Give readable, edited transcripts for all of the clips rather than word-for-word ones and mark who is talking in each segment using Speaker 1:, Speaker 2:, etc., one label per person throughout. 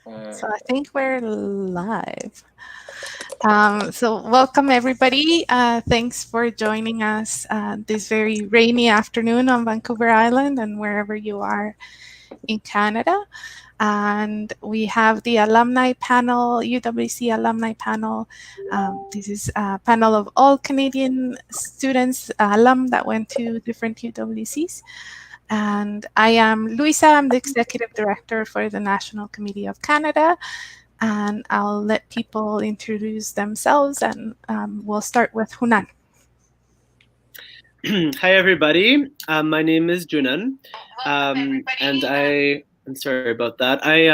Speaker 1: So I think we're live. So welcome everybody. Thanks for joining us this very rainy afternoon on Vancouver Island and wherever you are in Canada. And we have the alumni panel, UWC alumni panel. This is a panel of all Canadian students, alum that went to different UWCs. And I am Luisa, I'm the Executive Director for the National Committee of Canada. And I'll let people introduce themselves, and we'll start with Hunan.
Speaker 2: Hi, everybody. My name is Junan, and I'm sorry about that. I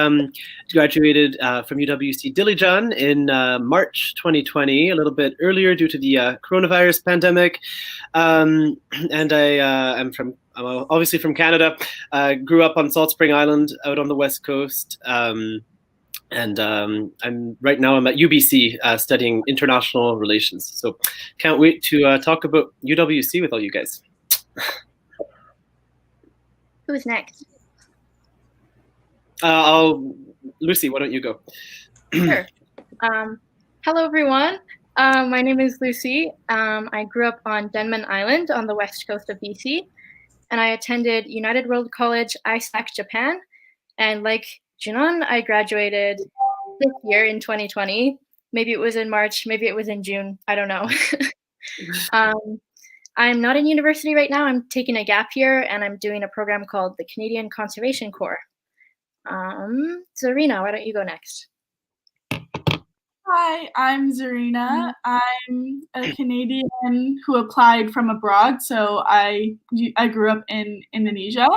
Speaker 2: graduated from UWC Dilijan in March 2020, a little bit earlier due to the coronavirus pandemic. And I'm obviously from Canada. Grew up on Salt Spring Island out on the West Coast. And right now I'm at UBC studying international relations. So can't wait to talk about UWC with all you guys.
Speaker 3: Who's next?
Speaker 2: Lucy, why don't you go?
Speaker 3: Sure. Hello, everyone. My name is Lucy. I grew up on Denman Island on the west coast of BC, and I attended United World College, ISAC, Japan. And like Junan, I graduated this year in 2020. Maybe it was in March, maybe it was in June. I don't know. I'm not in university right now. I'm taking a gap year, and I'm doing a program called the Canadian Conservation Corps. Zarina, why don't you go next?
Speaker 4: Hi, I'm Zarina. I'm a Canadian who applied from abroad. So I grew up in Indonesia,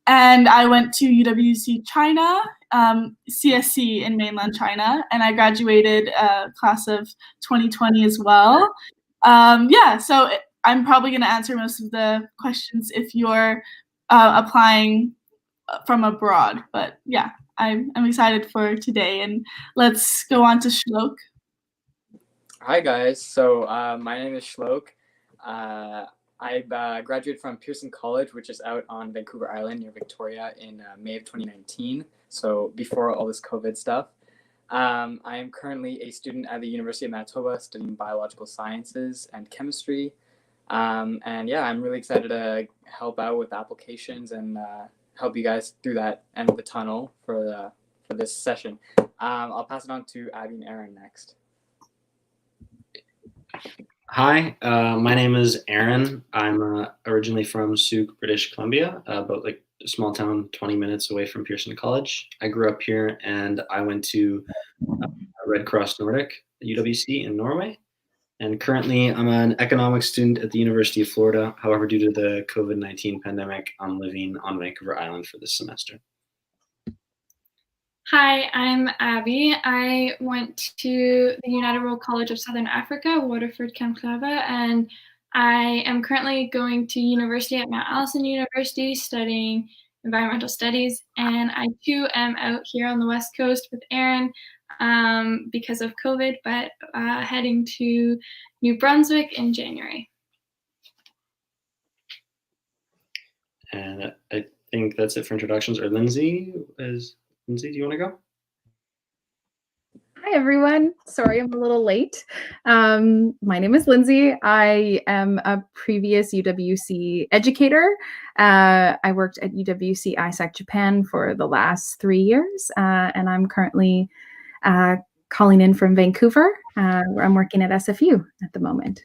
Speaker 4: and I went to UWC China, CSC in mainland China, and I graduated class of 2020 as well. So I'm probably going to answer most of the questions if you're applying from abroad, but yeah. I'm excited for today, and let's go on to Shlok.
Speaker 5: Hi guys, so my name is Shlok. I graduated from Pearson College, which is out on Vancouver Island near Victoria in May of 2019, so before all this COVID stuff. I am currently a student at the University of Manitoba studying biological sciences and chemistry. And yeah, I'm really excited to help out with applications and help you guys through that end of the tunnel for this session. I'll pass it on to Abby and Aaron next.
Speaker 6: Hi, my name is Aaron. I'm originally from Sault, British Columbia, about like a small town 20 minutes away from Pearson College. I grew up here, and I went to Red Cross Nordic, UWC in Norway. And currently, I'm an economics student at the University of Florida. However, due to the COVID-19 pandemic, I'm living on Vancouver Island for this semester.
Speaker 7: Hi, I'm Abby. I went to the United World College of Southern Africa, Waterford, Kamkrava, and I am currently going to university at Mount Allison University studying environmental studies. And I too am out here on the West Coast with Aaron because of COVID, but heading to New Brunswick in January.
Speaker 6: And I think that's it for introductions. Or Lindsay, do you want to go?
Speaker 8: Hi, everyone. Sorry, I'm a little late. My name is Lindsay. I am a previous UWC educator. I worked at UWC ISAC Japan for the last 3 years, and I'm currently calling in from Vancouver, where I'm working at SFU at the moment.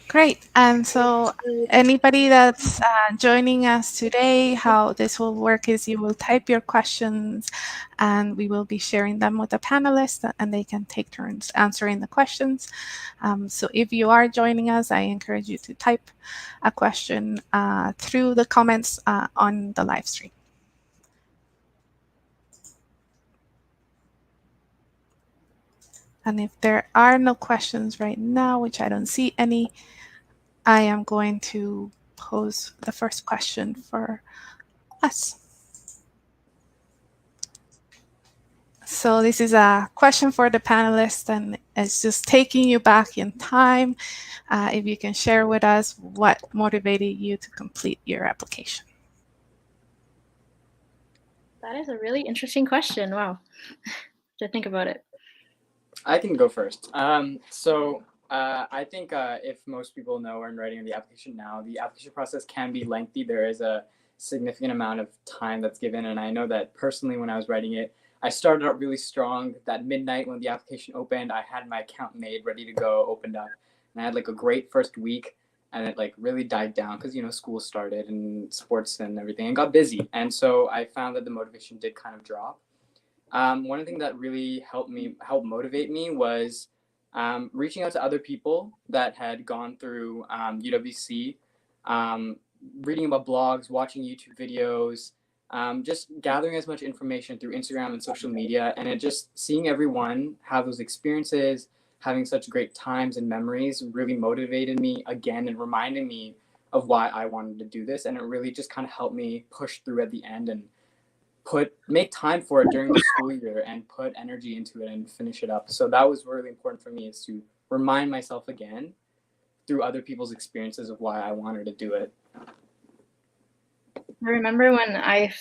Speaker 1: Great. And so anybody that's joining us today, how this will work is you will type your questions and we will be sharing them with the panelists and they can take turns answering the questions. So if you are joining us, I encourage you to type a question through the comments on the live stream. And if there are no questions right now, which I don't see any, I am going to pose the first question for us. So this is a question for the panelists, and it's just taking you back in time. If you can share with us what motivated you to complete your application.
Speaker 3: That is a really interesting question. Wow. To think about it.
Speaker 5: I can go first. I think if most people know or are writing the application now, the application process can be lengthy. There is a significant amount of time that's given. And I know that personally, when I was writing it, I started out really strong. That midnight when the application opened, I had my account made, ready to go, opened up. And I had like a great first week, and it like really died down because, school started and sports and everything, and got busy. And so I found that the motivation did kind of drop. One of the things that really helped motivate me was reaching out to other people that had gone through UWC, reading about blogs, watching YouTube videos, just gathering as much information through Instagram and social media, and just seeing everyone have those experiences, having such great times and memories really motivated me again and reminded me of why I wanted to do this. And it really just kind of helped me push through at the end and make time for it during the school year and put energy into it and finish it up. So that was really important for me, is to remind myself again through other people's experiences of why I wanted to do it.
Speaker 3: I remember when I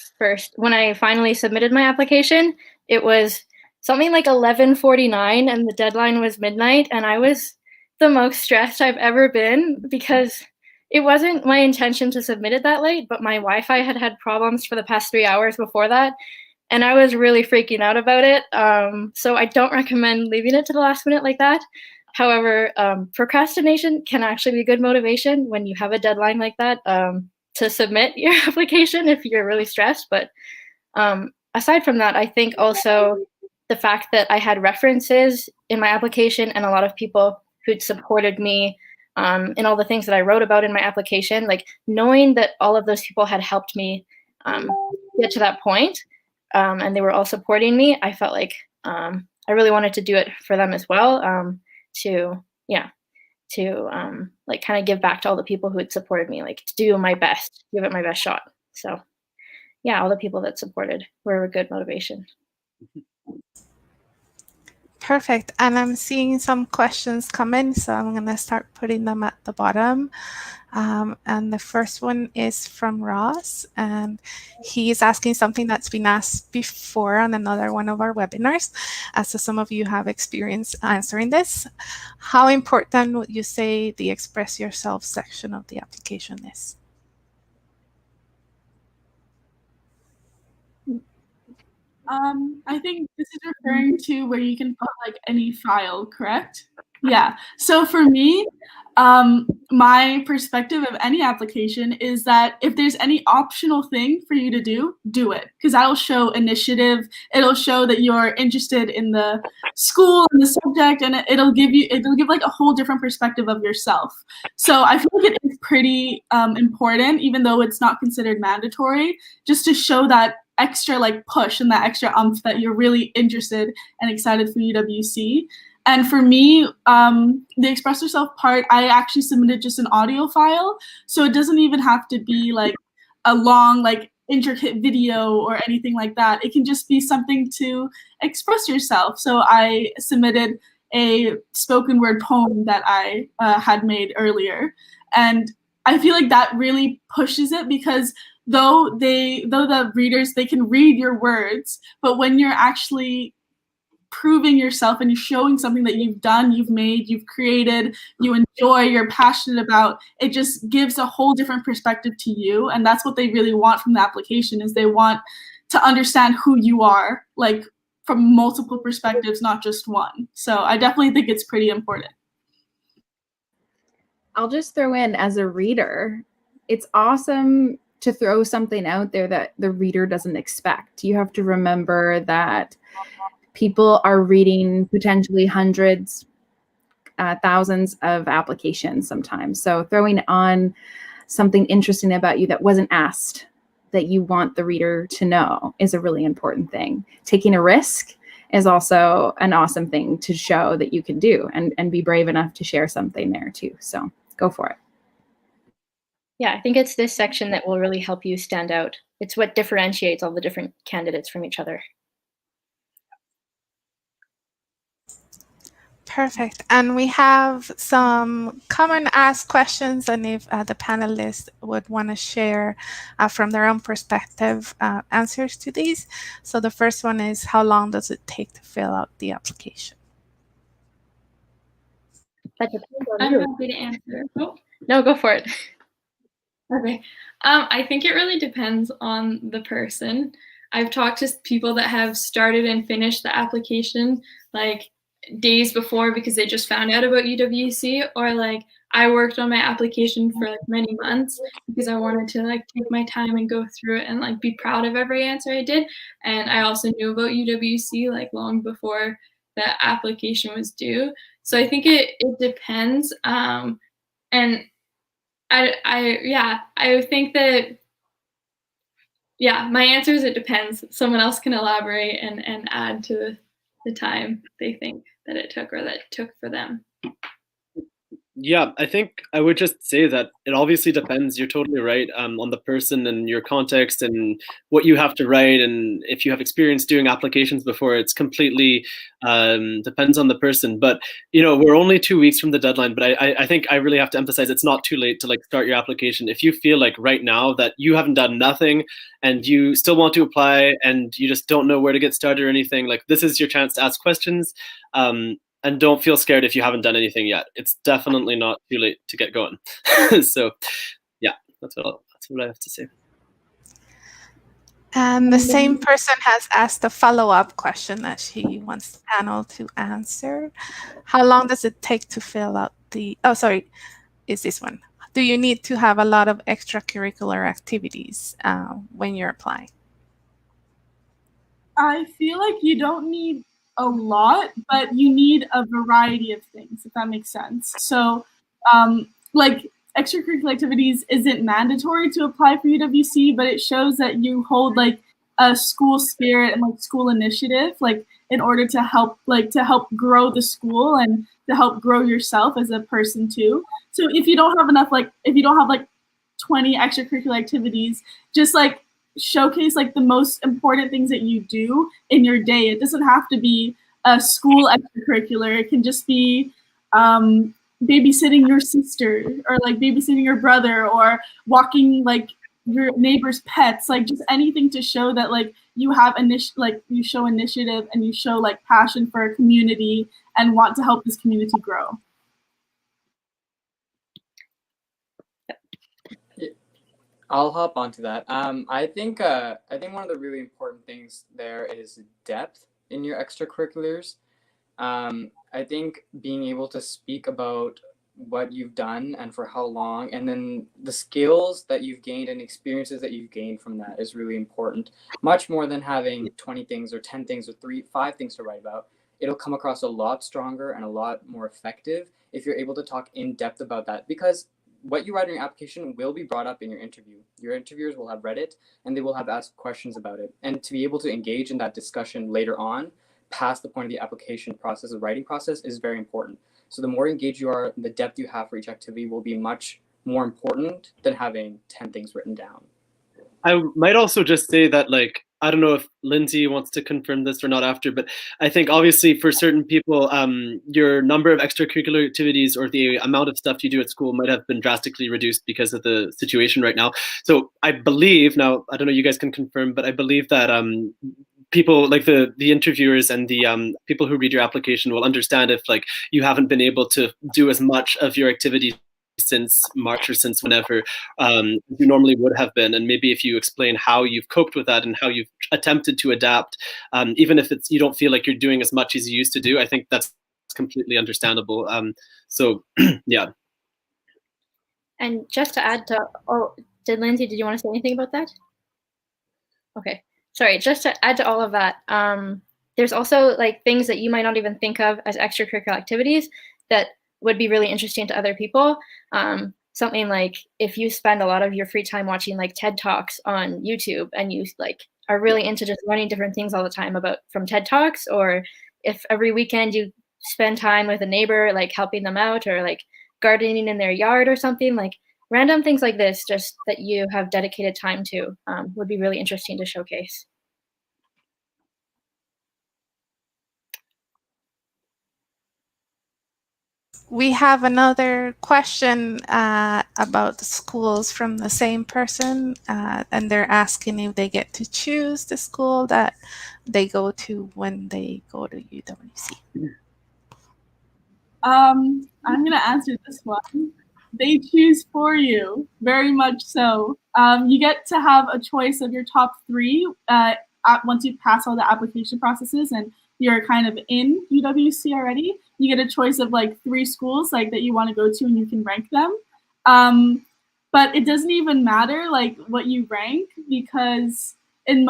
Speaker 3: finally submitted my application, it was something like 11:49 and the deadline was midnight, and I was the most stressed I've ever been because it wasn't my intention to submit it that late, but my Wi-Fi had problems for the past 3 hours before that, and I was really freaking out about it. So I don't recommend leaving it to the last minute like that. However, procrastination can actually be good motivation when you have a deadline like that to submit your application if you're really stressed. But aside from that, I think also the fact that I had references in my application and a lot of people who'd supported me in all the things that I wrote about in my application, like knowing that all of those people had helped me get to that point, and they were all supporting me, I felt like I really wanted to do it for them as well, to like kind of give back to all the people who had supported me, like to do my best, give it my best shot. So yeah, all the people that supported were a good motivation.
Speaker 1: Perfect. And I'm seeing some questions come in, so I'm going to start putting them at the bottom. And the first one is from Ross, and he's asking something that's been asked before on another one of our webinars. So some of you have experience answering this. How important would you say the express yourself section of the application is?
Speaker 4: I think this is referring to where you can put like any file, correct? Yeah. So for me, my perspective of any application is that if there's any optional thing for you to do it, because that'll show initiative. It'll show that you're interested in the school and the subject, and it'll give like a whole different perspective of yourself. So I feel like it is pretty important, even though it's not considered mandatory, just to show that extra like push and that extra umph that you're really interested and excited for UWC. And for me, the express yourself part, I actually submitted just an audio file. So it doesn't even have to be like a long, like intricate video or anything like that. It can just be something to express yourself. So I submitted a spoken word poem that I had made earlier. And I feel like that really pushes it, because though the readers, they can read your words, but when you're actually proving yourself and you're showing something that you've done, you've made, you've created, you enjoy, you're passionate about, it just gives a whole different perspective to you. And that's what they really want from the application, is they want to understand who you are, like from multiple perspectives, not just one. So I definitely think it's pretty important.
Speaker 8: I'll just throw in, as a reader, it's awesome to throw something out there that the reader doesn't expect. You have to remember that people are reading potentially hundreds, thousands of applications sometimes. So throwing on something interesting about you that wasn't asked, that you want the reader to know, is a really important thing. Taking a risk is also an awesome thing to show that you can do, and be brave enough to share something there too. So go for it.
Speaker 3: Yeah, I think it's this section that will really help you stand out. It's what differentiates all the different candidates from each other.
Speaker 1: Perfect. And we have some common asked questions, and if the panelists would want to share from their own perspective answers to these. So the first one is, how long does it take to fill out the application?
Speaker 3: That depends on
Speaker 7: I'm
Speaker 3: you.
Speaker 7: happy to answer. Oh,
Speaker 3: No, go for it.
Speaker 7: okay. I think it really depends on the person. I've talked to people that have started and finished the application like days before because they just found out about UWC, or like I worked on my application for like many months because I wanted to like take my time and go through it and like be proud of every answer I did. And I also knew about UWC like long before the application was due. So I think it depends. And I think that, yeah, my answer is it depends. Someone else can elaborate and add to the time they think that it took or that it took for them.
Speaker 2: Yeah, I think I would just say that it obviously depends. You're totally right, on the person and your context and what you have to write. And if you have experience doing applications before, it's completely depends on the person. But we're only 2 weeks from the deadline. But I think I really have to emphasize it's not too late to like start your application. If you feel like right now that you haven't done nothing and you still want to apply and you just don't know where to get started or anything, like this is your chance to ask questions. And don't feel scared if you haven't done anything yet. It's definitely not too late to get going. So, yeah, that's what I have to say.
Speaker 1: And the same person has asked a follow-up question that she wants the panel to answer. How long does it take to fill out the? Oh, sorry, is this one? Do you need to have a lot of extracurricular activities when you're applying?
Speaker 4: I feel like you don't need a lot, but you need a variety of things, if that makes sense. So, like extracurricular activities isn't mandatory to apply for UWC, but it shows that you hold like a school spirit and like school initiative, like in order to help grow the school and to help grow yourself as a person too. So if you don't have 20 extracurricular activities, just like showcase like the most important things that you do in your day. It doesn't have to be a school extracurricular. It can just be babysitting your sister or like babysitting your brother or walking like your neighbor's pets, like just anything to show that like you have you show initiative and you show like passion for a community and want to help this community grow.
Speaker 5: I'll hop onto that. I think one of the really important things there is depth in your extracurriculars. I think being able to speak about what you've done and for how long, and then the skills that you've gained and experiences that you've gained from that is really important. Much more than having 20 things or 10 things or 5 things to write about. It'll come across a lot stronger and a lot more effective if you're able to talk in depth about that, because what you write in your application will be brought up in your interview. Your interviewers will have read it and they will have asked questions about it. And to be able to engage in that discussion later on, past the point of the application process, the writing process, is very important. So the more engaged you are, the depth you have for each activity will be much more important than having 10 things written down.
Speaker 2: I might also just say that, like, I don't know if Lindsay wants to confirm this or not after, but I think obviously for certain people, your number of extracurricular activities or the amount of stuff you do at school might have been drastically reduced because of the situation right now. So I believe, now, I don't know, you guys can confirm, but I believe that people like the interviewers and the people who read your application will understand if like you haven't been able to do as much of your activities since March or since whenever you normally would have been, and maybe if you explain how you've coped with that and how you've attempted to adapt, even if you don't feel like you're doing as much as you used to do, I think that's completely understandable. So yeah.
Speaker 3: And just to add to, Lindsay, did you want to say anything about that? Okay, sorry, just to add to all of that, there's also like things that you might not even think of as extracurricular activities that would be really interesting to other people. Something like if you spend a lot of your free time watching like TED Talks on YouTube and you like are really into just learning different things all the time from TED Talks, or if every weekend you spend time with a neighbor, like helping them out or like gardening in their yard or something, like random things like this, just that you have dedicated time to, would be really interesting to showcase.
Speaker 1: we have another question about the schools from the same person, and they're asking if they get to choose the school that they go to when they go to UWC.
Speaker 4: I'm going to answer this one. They choose for you, very much so. You get to have a choice of your top 3 once you pass all the application processes and you're kind of in UWC already. You get a choice of like 3 schools like that you want to go to, and you can rank them. But it doesn't even matter like what you rank, because in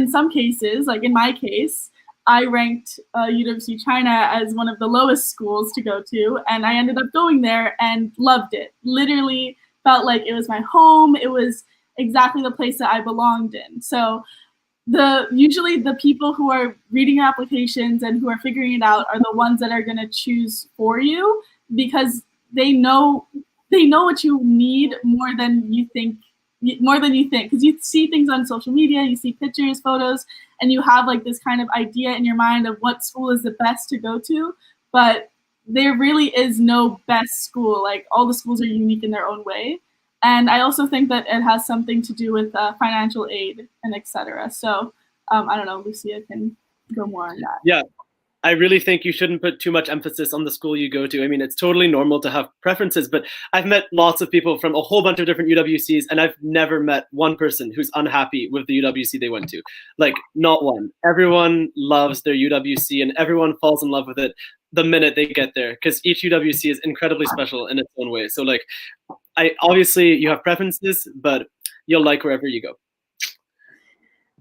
Speaker 4: some cases, like in my case, I ranked UWC China as one of the lowest schools to go to, and I ended up going there and loved it. Literally felt like it was my home. It was exactly the place that I belonged in. So usually the people who are reading your applications and who are figuring it out are the ones that are going to choose for you, because they know what you need more than you think, because you see things on social media, you see pictures, photos, and you have like this kind of idea in your mind of what school is the best to go to, but there really is no best school. Like, all the schools are unique in their own way. And I also think that it has something to do with financial aid and etc. So I don't know, Lucia can go more on that.
Speaker 2: Yeah, I really think you shouldn't put too much emphasis on the school you go to. I mean, it's totally normal to have preferences, but I've met lots of people from a whole bunch of different UWCs, and I've never met one person who's unhappy with the UWC they went to. Like, not one. Everyone loves their UWC, and everyone falls in love with it the minute they get there, because each UWC is incredibly special in its own way. So, like, obviously you have preferences, but you'll like wherever you go.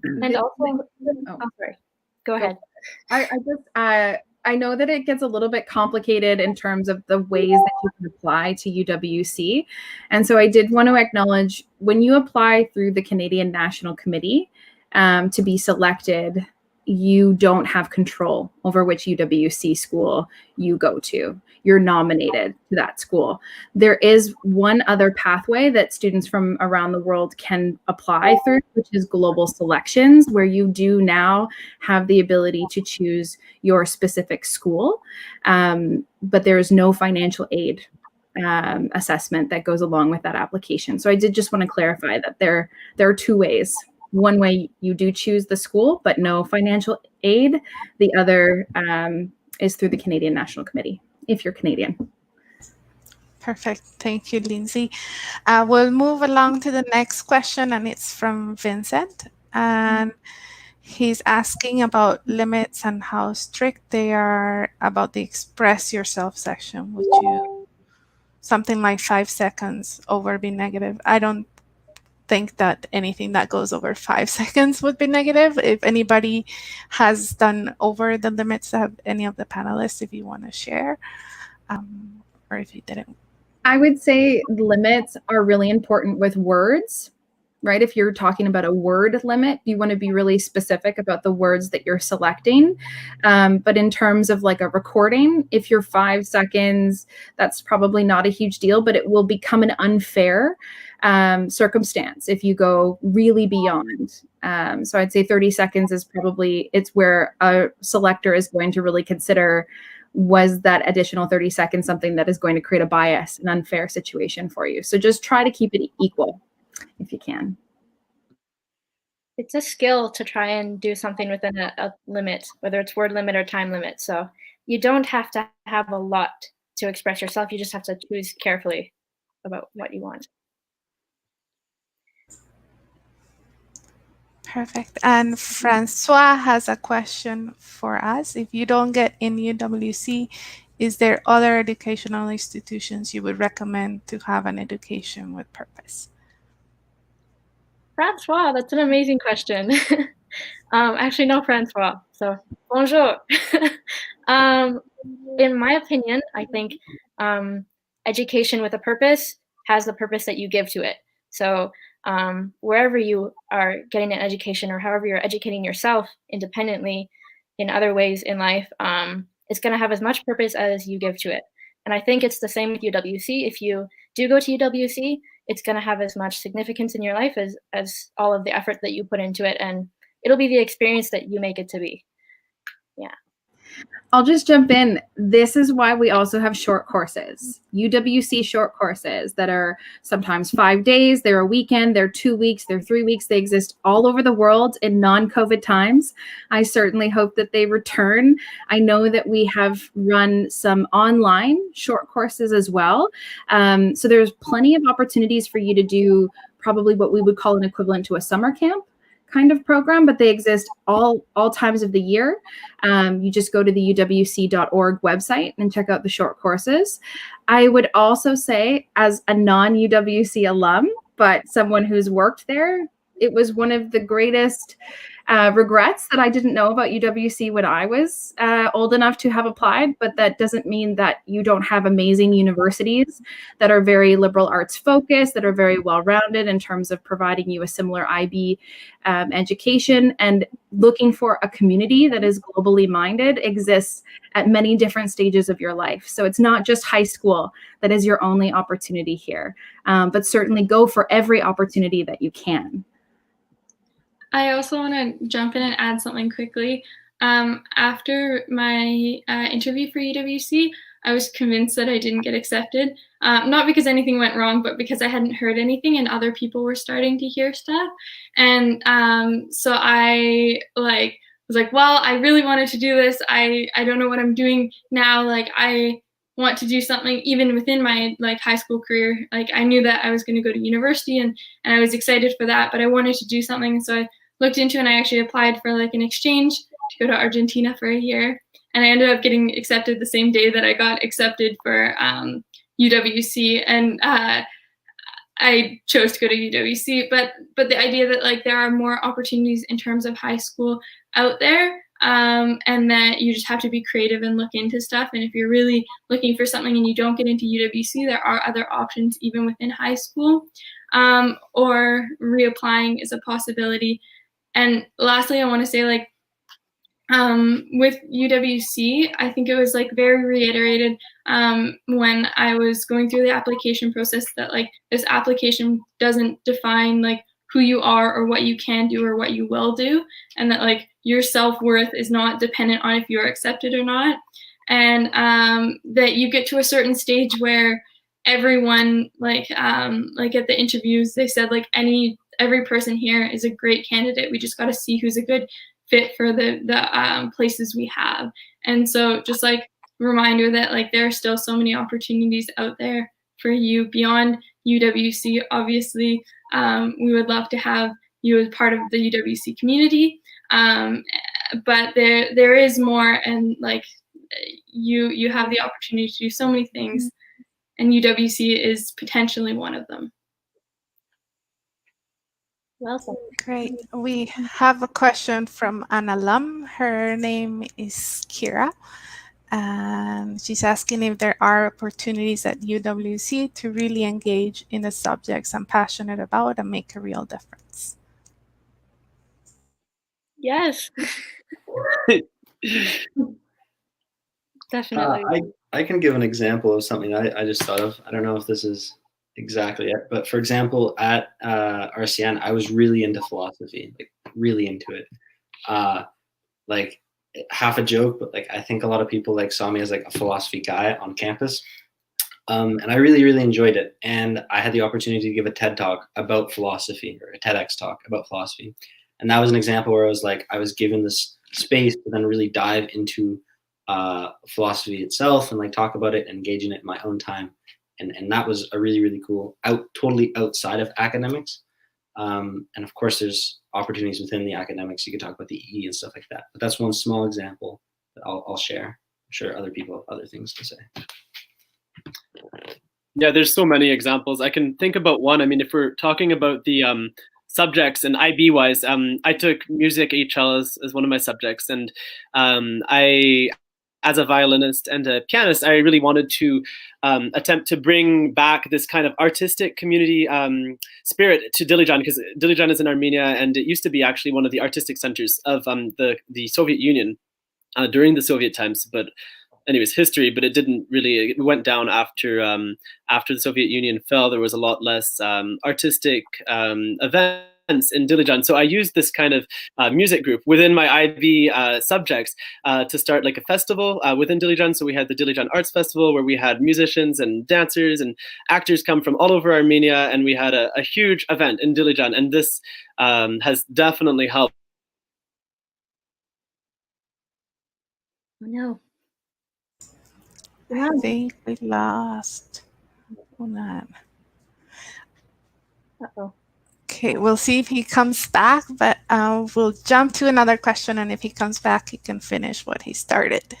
Speaker 3: And also, sorry, go ahead.
Speaker 8: I know that it gets a little bit complicated in terms of the ways that you can apply to UWC. And so I did want to acknowledge, when you apply through the Canadian National Committee to be selected, you don't have control over which UWC school you go to. You're nominated to that school. There is one other pathway that students from around the world can apply through, which is global selections, where you do now have the ability to choose your specific school, but there is no financial aid assessment that goes along with that application. So I did just want to clarify that there are 2 ways. One way, you do choose the school, but no financial aid. The other is through the Canadian National Committee, if you're Canadian.
Speaker 1: Perfect. Thank you, Lindsay. We'll move along to the next question, and it's from Vincent. And he's asking about limits and how strict they are about the express yourself section. Would you, something like 5 seconds over, be negative? I don't think that anything that goes over 5 seconds would be negative. If anybody has done over the limits, have any of the panelists, if you want to share, or if you didn't.
Speaker 8: I would say limits are really important with words, right? If you're talking about a word limit, you want to be really specific about the words that you're selecting. But in terms of like a recording, if you're 5 seconds, that's probably not a huge deal, but it will become an unfair circumstance if you go really beyond. So I'd say 30 seconds is probably, it's where a selector is going to really consider, was that additional 30 seconds something that is going to create a bias, an unfair situation for you? So just try to keep it equal if you can.
Speaker 3: It's a skill to try and do something within a limit, whether it's word limit or time limit. So you don't have to have a lot to express yourself. You just have to choose carefully about what you want.
Speaker 1: Perfect. And Francois has a question for us. If you don't get in UWC, is there other educational institutions you would recommend to have an education with purpose?
Speaker 3: Francois, that's an amazing question. Actually, no, Francois. So, bonjour. In my opinion, I think education with a purpose has the purpose that you give to it. So wherever you are getting an education, or however you're educating yourself independently in other ways in life, it's going to have as much purpose as you give to it. And I think it's the same with UWC. If you do go to UWC, it's going to have as much significance in your life as all of the effort that you put into it. And it'll be the experience that you make it to be. Yeah.
Speaker 8: I'll just jump in. This is why we also have short courses, UWC short courses that are sometimes 5 days, they're a weekend, they're 2 weeks, they're 3 weeks. They exist all over the world in non-COVID times. I certainly hope that they return. I know that we have run some online short courses as well. So there's plenty of opportunities for you to do probably what we would call an equivalent to a summer camp kind of program, but they exist all times of the year. You just go to the uwc.org website and check out the short courses. I would also say, as a non-UWC alum, but someone who's worked there, it was one of the greatest regrets that I didn't know about UWC when I was old enough to have applied, but that doesn't mean that you don't have amazing universities that are very liberal arts focused, that are very well-rounded in terms of providing you a similar IB education. And looking for a community that is globally minded exists at many different stages of your life. So it's not just high school that is your only opportunity here, but certainly go for every opportunity that you can.
Speaker 7: I also want to jump in and add something quickly. After my interview for UWC, I was convinced that I didn't get accepted, not because anything went wrong, but because I hadn't heard anything and other people were starting to hear stuff. And so I was like, well, I really wanted to do this. I don't know what I'm doing now. Like, I want to do something even within my high school career. Like, I knew that I was going to go to university and I was excited for that, but I wanted to do something. So I looked into it and I actually applied for an exchange to go to Argentina for a year. And I ended up getting accepted the same day that I got accepted for UWC. And I chose to go to UWC. But the idea that there are more opportunities in terms of high school out there, and that you just have to be creative and look into stuff. And if you're really looking for something and you don't get into UWC, there are other options even within high school, or reapplying is a possibility. And lastly, I want to say, with UWC, I think it was very reiterated when I was going through the application process that this application doesn't define who you are or what you can do or what you will do, and that your self-worth is not dependent on if you're accepted or not, and that you get to a certain stage where everyone at the interviews, they said every person here is a great candidate. We just got to see who's a good fit for the places we have. And so just reminder that there are still so many opportunities out there for you beyond UWC. Obviously, we would love to have you as part of the UWC community, but there is more, and you have the opportunity to do so many things, and UWC is potentially one of them.
Speaker 3: Welcome.
Speaker 1: Great. We have a question from an alum. Her name is Kira. And she's asking if there are opportunities at UWC to really engage in the subjects I'm passionate about and make a real difference.
Speaker 3: Yes. Definitely.
Speaker 6: I can give an example of something I just thought of. I don't know if this is exactly it, but for example, at RCN, I was really into philosophy, really into it. Half a joke, but I think a lot of people saw me as a philosophy guy on campus, and I really, really enjoyed it. And I had the opportunity to give a TED talk about philosophy, or a TEDx talk about philosophy, and that was an example where I was given this space to then really dive into philosophy itself and talk about it and engage in it in my own time. And that was a really, really cool, totally outside of academics. And of course, there's opportunities within the academics. You could talk about the EE and stuff like that. But that's one small example that I'll share. I'm sure other people have other things to say.
Speaker 2: Yeah, there's so many examples. I can think about one. I mean, if we're talking about the subjects and IB wise, I took music HL as one of my subjects. And as a violinist and a pianist, I really wanted to attempt to bring back this kind of artistic community spirit to Dilijan, because Dilijan is in Armenia, and it used to be actually one of the artistic centers of the Soviet Union during the Soviet times. But anyways, history, but it didn't really, it went down after the Soviet Union fell. There was a lot less artistic events in Dilijan. So I used this kind of music group within my IB subjects to start like a festival within Dilijan. So we had the Dilijan Arts Festival where we had musicians and dancers and actors come from all over Armenia, and we had a huge event in Dilijan. And this has definitely helped.
Speaker 3: Oh no.
Speaker 1: I think we lost Hunan.
Speaker 3: Uh-oh.
Speaker 1: Okay, we'll see if he comes back, but we'll jump to another question, and if he comes back, he can finish what he started.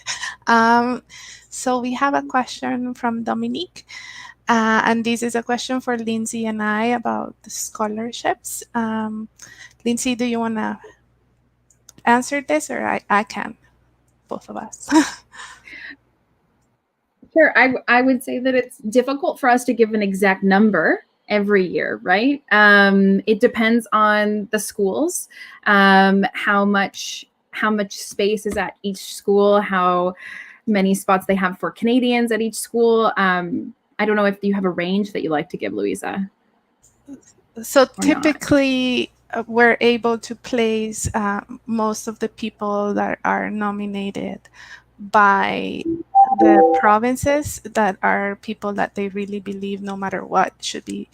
Speaker 1: So we have a question from Dominique, and this is a question for Lindsay and I about the scholarships. Lindsay, do you want to answer this, or I can? Both of us.
Speaker 8: Sure. I would say that it's difficult for us to give an exact number every year, right? It depends on the schools, how much space is at each school, how many spots they have for Canadians at each school. I don't know if you have a range that you like to give, Louisa.
Speaker 1: So typically, we're able to place most of the people that are nominated by the provinces that are people that they really believe no matter what should be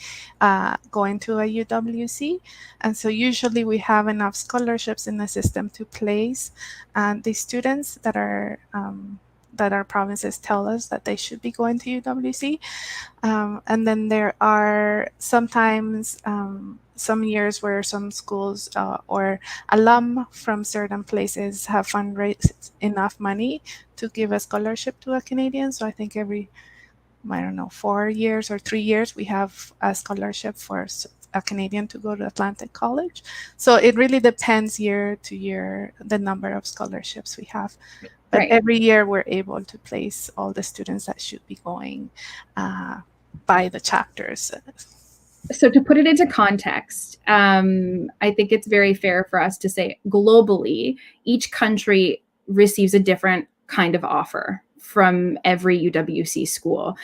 Speaker 1: going to a UWC. And so usually we have enough scholarships in the system to place the students that our provinces tell us that they should be going to UWC. And then there are sometimes some years where some schools or alum from certain places have fundraised enough money to give a scholarship to a Canadian. So I think every, 4 years or 3 years, we have a scholarship for a Canadian to go to Atlantic College. So it really depends year to year, the number of scholarships we have. But every year we're able to place all the students that should be going by the chapters.
Speaker 8: So to put it into context, I think it's very fair for us to say globally, each country receives a different kind of offer from every UWC school.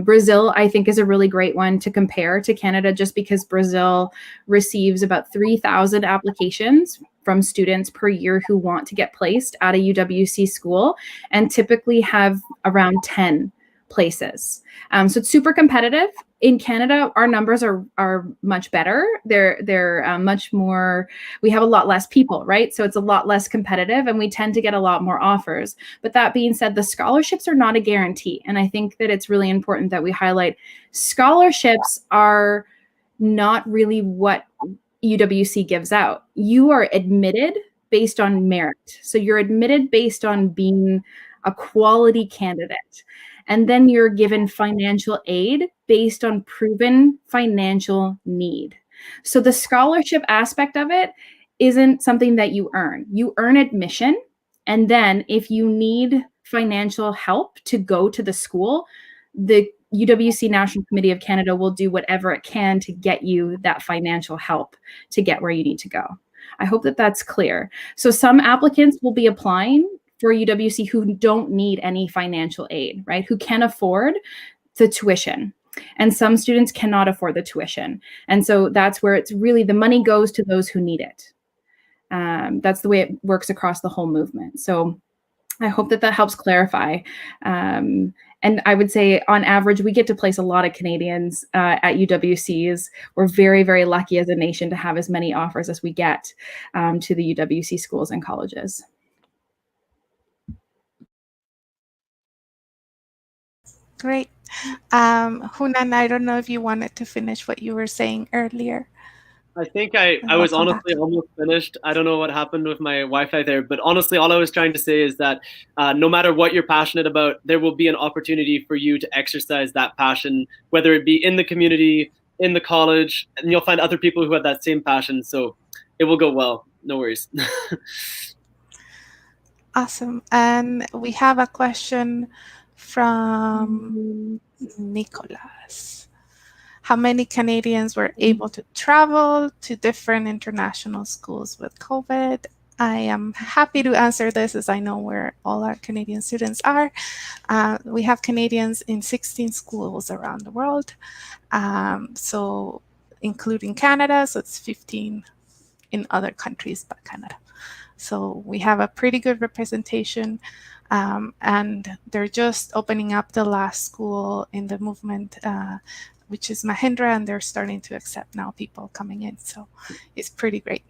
Speaker 8: Brazil, I think, is a really great one to compare to Canada, just because Brazil receives about 3,000 applications from students per year who want to get placed at a UWC school, and typically have around 10 places. So it's super competitive. In Canada, our numbers are much better. They're much more, we have a lot less people, right? So it's a lot less competitive, and we tend to get a lot more offers. But that being said, the scholarships are not a guarantee. And I think that it's really important that we highlight scholarships are not really what UWC gives out. You are admitted based on merit. So you're admitted based on being a quality candidate. And then you're given financial aid based on proven financial need. So the scholarship aspect of it isn't something that you earn. You earn admission. And then if you need financial help to go to the school, the UWC National Committee of Canada will do whatever it can to get you that financial help to get where you need to go. I hope that that's clear. So some applicants will be applying for UWC who don't need any financial aid, right? Who can afford the tuition. And some students cannot afford the tuition. And so that's where it's really, the money goes to those who need it. That's the way it works across the whole movement. So I hope that that helps clarify. And I would say on average, we get to place a lot of Canadians at UWCs. We're very, very lucky as a nation to have as many offers as we get to the UWC schools and colleges.
Speaker 1: Great. Hunan, I don't know if you wanted to finish what you were saying earlier.
Speaker 2: I think I was honestly almost finished. I don't know what happened with my Wi-Fi there, but honestly, all I was trying to say is that no matter what you're passionate about, there will be an opportunity for you to exercise that passion, whether it be in the community, in the college, and you'll find other people who have that same passion. So it will go well. No worries.
Speaker 1: Awesome. And we have a question from Nicholas. How many Canadians were able to travel to different international schools with COVID? I am happy to answer this, as I know where all our Canadian students are. We have Canadians in 16 schools around the world. So including Canada. So it's 15 in other countries but Canada. So we have a pretty good representation. And they're just opening up the last school in the movement, which is Mahindra, and they're starting to accept now people coming in. So it's pretty great.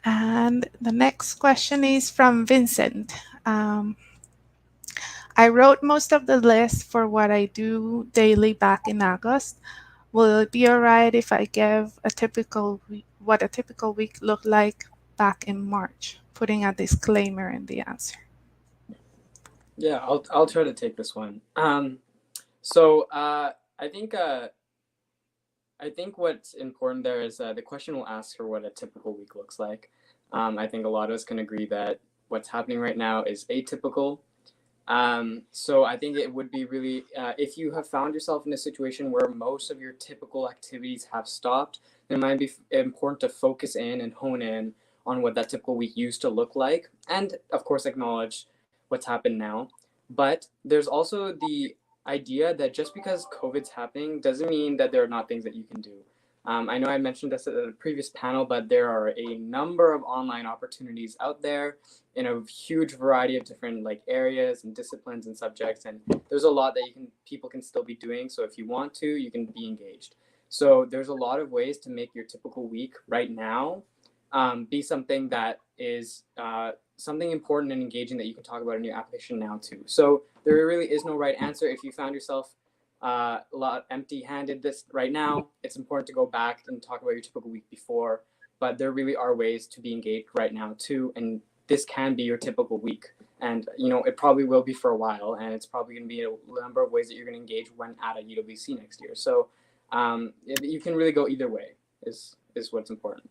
Speaker 1: And the next question is from Vincent. I wrote most of the list for what I do daily back in August. Will it be all right if I give what a typical week looked like back in March, putting a disclaimer in the answer?
Speaker 5: Yeah, I'll try to take this one. So I think what's important there is the question will ask her what a typical week looks like. I think a lot of us can agree that what's happening right now is atypical. So I think it would be really, if you have found yourself in a situation where most of your typical activities have stopped, then it might be important to focus in and hone in on what that typical week used to look like. And of course, acknowledge what's happened now. But there's also the idea that just because COVID's happening doesn't mean that there are not things that you can do. I know I mentioned this at the previous panel, but there are a number of online opportunities out there in a huge variety of different areas and disciplines and subjects, and there's a lot that people can still be doing. So if you want to, you can be engaged. So there's a lot of ways to make your typical week right now be something that is something important and engaging that you can talk about in your application now too. So there really is no right answer. If you found yourself a lot empty-handed this right now, it's important to go back and talk about your typical week before, but there really are ways to be engaged right now too, and this can be your typical week. And it probably will be for a while, and it's probably going to be a number of ways that you're going to engage when at a UWC next year. So you can really go either way is what's important.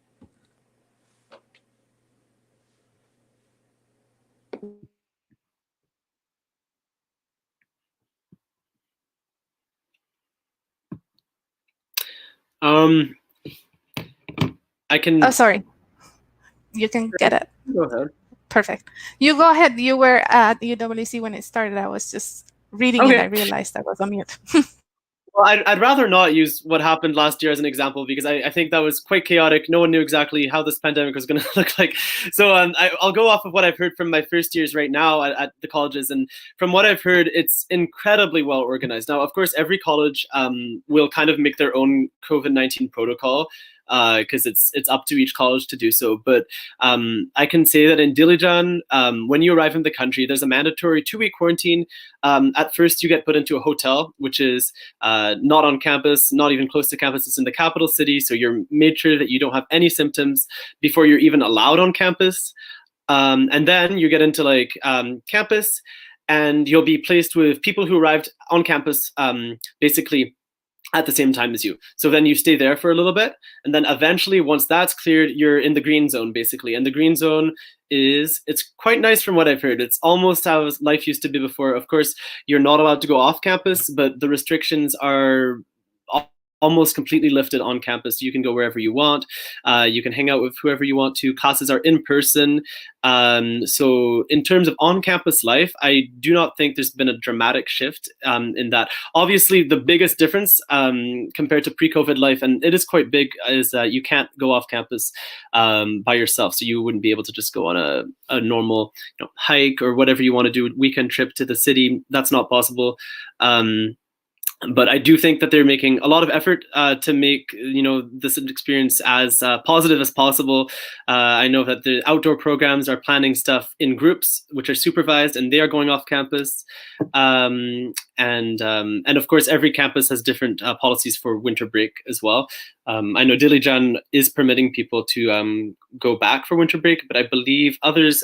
Speaker 2: I can.
Speaker 1: Oh, sorry. You can get it.
Speaker 2: Go ahead.
Speaker 1: Perfect. You go ahead. You were at UWC when it started. I was just reading it. I realized I was on mute.
Speaker 2: Well, I'd rather not use what happened last year as an example, because I think that was quite chaotic. No one knew exactly how this pandemic was going to look like. So I'll go off of what I've heard from my first years right now at the colleges. And from what I've heard, it's incredibly well organized. Now, of course, every college will kind of make their own COVID-19 protocol, because it's up to each college to do so. But I can say that in Dilijan, when you arrive in the country, there's a mandatory 2-week quarantine. At first, you get put into a hotel, which is not on campus, not even close to campus. It's in the capital city, so you're made sure that you don't have any symptoms before you're even allowed on campus. And then you get into campus, and you'll be placed with people who arrived on campus basically at the same time as you. So then you stay there for a little bit, and then eventually, once that's cleared, you're in the green zone basically. And the green zone it's quite nice from what I've heard. It's almost how life used to be before. Of course, you're not allowed to go off campus, but the restrictions are almost completely lifted on campus. You can go wherever you want. You can hang out with whoever you want to. Classes are in person. So in terms of on-campus life, I do not think there's been a dramatic shift in that. Obviously, the biggest difference compared to pre-COVID life, and it is quite big, is that you can't go off campus by yourself. So you wouldn't be able to just go on a normal hike or whatever you want to do, weekend trip to the city. That's not possible. But I do think that they're making a lot of effort to make this experience as positive as possible. I know that the outdoor programs are planning stuff in groups, which are supervised, and they are going off campus. And of course, every campus has different policies for winter break as well. I know Dilijan is permitting people to go back for winter break, but I believe others,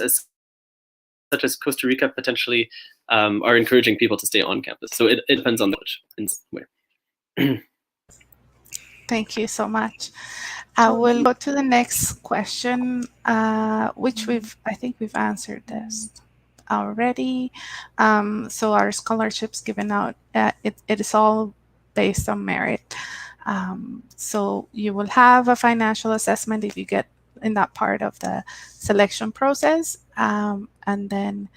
Speaker 2: such as Costa Rica, potentially are encouraging people to stay on campus. So it depends on the college in some way.
Speaker 1: Thank you so much. I will go to the next question, which I think we've answered this already. So our scholarships given out, it is all based on merit. So you will have a financial assessment if you get in that part of the selection process, and then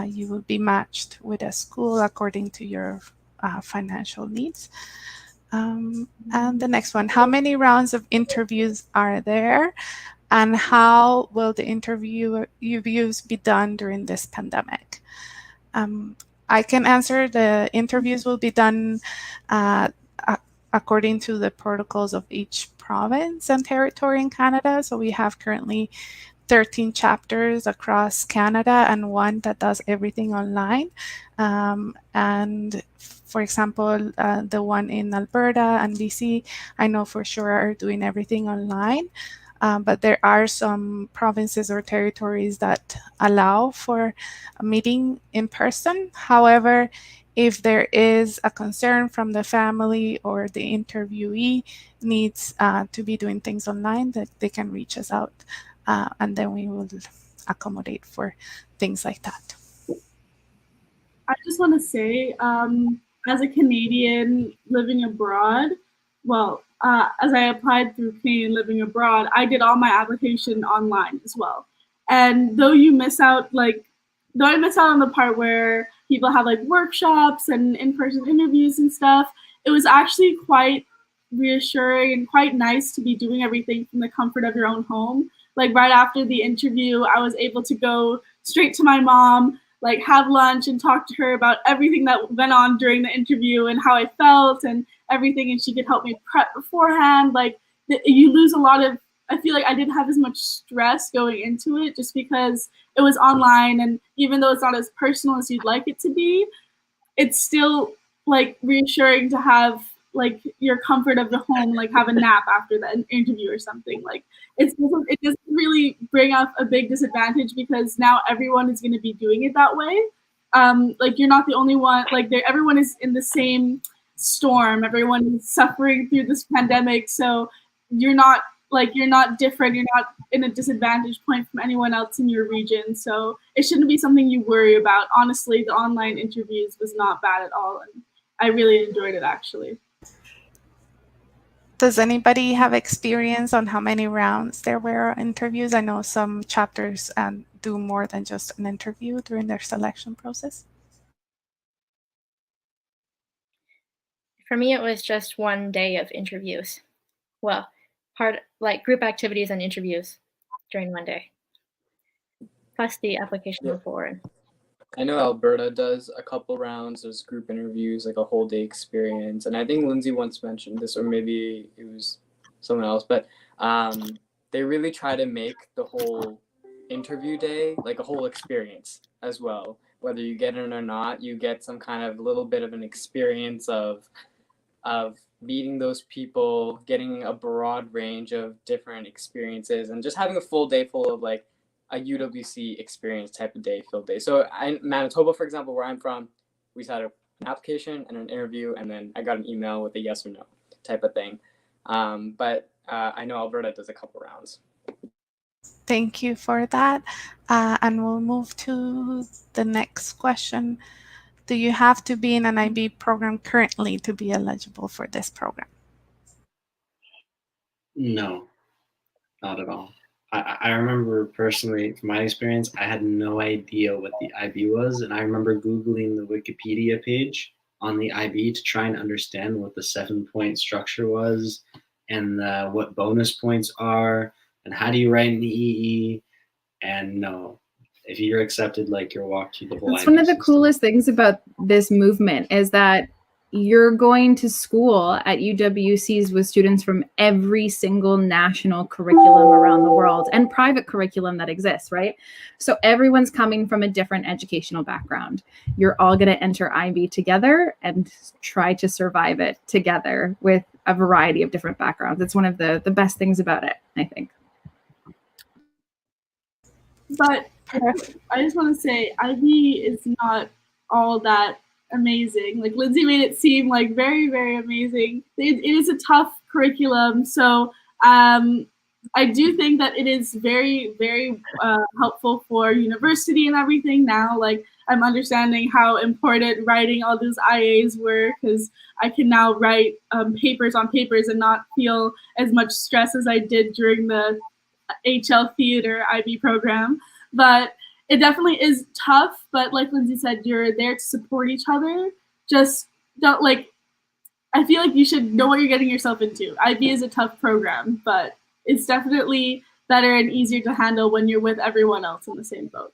Speaker 1: you will be matched with a school according to your financial needs. And the next one, how many rounds of interviews are there? And how will the interviews be done during this pandemic? I can answer. The interviews will be done according to the protocols of each province and territory in Canada. So we have currently 13 chapters across Canada and one that does everything online. And for example, the one in Alberta and BC, I know for sure are doing everything online. But there are some provinces or territories that allow for a meeting in person. However, if there is a concern from the family or the interviewee needs to be doing things online, that they can reach us out, and then we will accommodate for things like that.
Speaker 4: I just want to say, as a Canadian living abroad, as I applied through Canadian Living Abroad, I did all my application online as well. And though I miss out on the part where people have like workshops and in-person interviews and stuff, it was actually quite reassuring and quite nice to be doing everything from the comfort of your own home. Like right after the interview, I was able to go straight to my mom, like have lunch and talk to her about everything that went on during the interview and how I felt and everything, and she could help me prep beforehand. Like you lose a lot of, I feel like I didn't have as much stress going into it just because it was online, and even though it's not as personal as you'd like it to be, it's still like reassuring to have like your comfort of the home, like have a nap after the interview or something. Like it doesn't really bring up a big disadvantage because now everyone is going to be doing it that way. Like you're not the only one. Like everyone is in the same storm. Everyone is suffering through this pandemic. So you're not different. You're not in a disadvantage point from anyone else in your region. So it shouldn't be something you worry about. Honestly, the online interviews was not bad at all, and I really enjoyed it actually.
Speaker 1: Does anybody have experience on how many rounds there were interviews? I know some chapters do more than just an interview during their selection process.
Speaker 3: For me, it was just one day of interviews. Well, group activities and interviews during one day, plus the application form.
Speaker 5: I know Alberta does a couple rounds. There's group interviews, like a whole day experience. And I think Lindsay once mentioned this, or maybe it was someone else, but they really try to make the whole interview day like a whole experience as well. Whether you get in or not, you get some kind of little bit of an experience of meeting those people, getting a broad range of different experiences, and just having a full day full of like a UWC experience type of day, field day. So in Manitoba, for example, where I'm from, we had an application and an interview, and then I got an email with a yes or no type of thing. But I know Alberta does a couple rounds.
Speaker 1: Thank you for that. And we'll move to the next question. Do you have to be in an IB program currently to be eligible for this program?
Speaker 6: No, not at all. I remember personally, from my experience, I had no idea what the IB was. And I remember Googling the Wikipedia page on the IB to try and understand what the 7-point structure was and what bonus points are and how do you write an EE. And no, if you're accepted, like you're walked through the whole
Speaker 8: That's
Speaker 6: IB
Speaker 8: one of the
Speaker 6: system.
Speaker 8: coolest things about this movement is that you're going to school at UWCs with students from every single national curriculum around the world and private curriculum that exists, right? So everyone's coming from a different educational background. You're all going to enter IB together and try to survive it together with a variety of different backgrounds. It's one of the best things about it, I think.
Speaker 4: But I just want to say IB is not all that amazing. Like Lindsay made it seem like very, very amazing. It is a tough curriculum. So I do think that it is very, very helpful for university and everything now. Like I'm understanding how important writing all those IAs were because I can now write papers on papers and not feel as much stress as I did during the HL Theater IB program. But it definitely is tough, but like Lindsay said, you're there to support each other. Just don't I feel like you should know what you're getting yourself into. IB is a tough program, but it's definitely better and easier to handle when you're with everyone else in the same boat.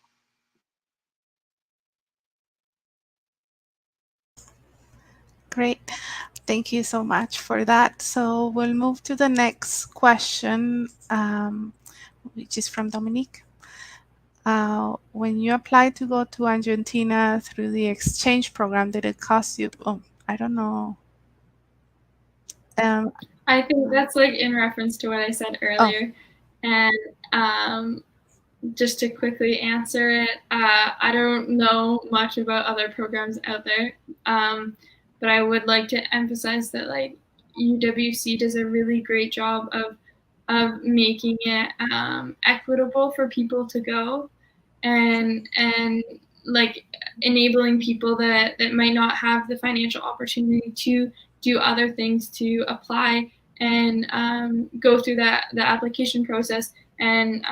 Speaker 1: Great. Thank you so much for that. So we'll move to the next question, which is from Dominique. When you applied to go to Argentina through the exchange program, did it cost you? Oh, I don't know.
Speaker 7: I think that's like in reference to what I said earlier. And just to quickly answer it, I don't know much about other programs out there, but I would like to emphasize that like UWC does a really great job of making it equitable for people to go, and like enabling people that might not have the financial opportunity to do other things to apply and go through the application process, and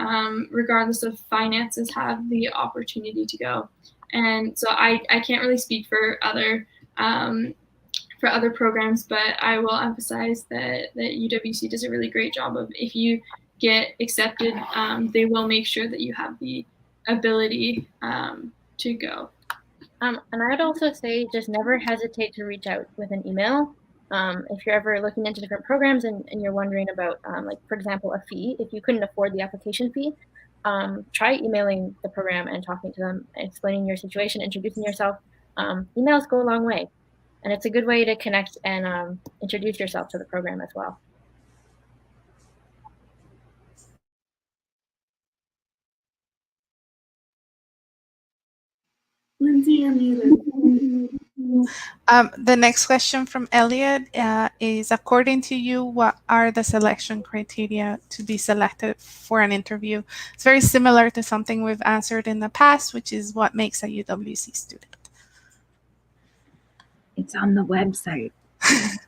Speaker 7: regardless of finances have the opportunity to go. And so I can't really speak for other programs, but I will emphasize that UWC does a really great job of, if you get accepted, they will make sure that you have the ability to go.
Speaker 3: And I'd also say just never hesitate to reach out with an email. If you're ever looking into different programs and you're wondering about, like, for example, a fee, if you couldn't afford the application fee, try emailing the program and talking to them, explaining your situation, introducing yourself. Emails go a long way, and it's a good way to connect and introduce yourself to the program as well.
Speaker 4: Lindsay, you're muted.
Speaker 1: The next question from Elliot is, according to you, what are the selection criteria to be selected for an interview? It's very similar to something we've answered in the past, which is what makes a UWC student.
Speaker 8: It's on the website.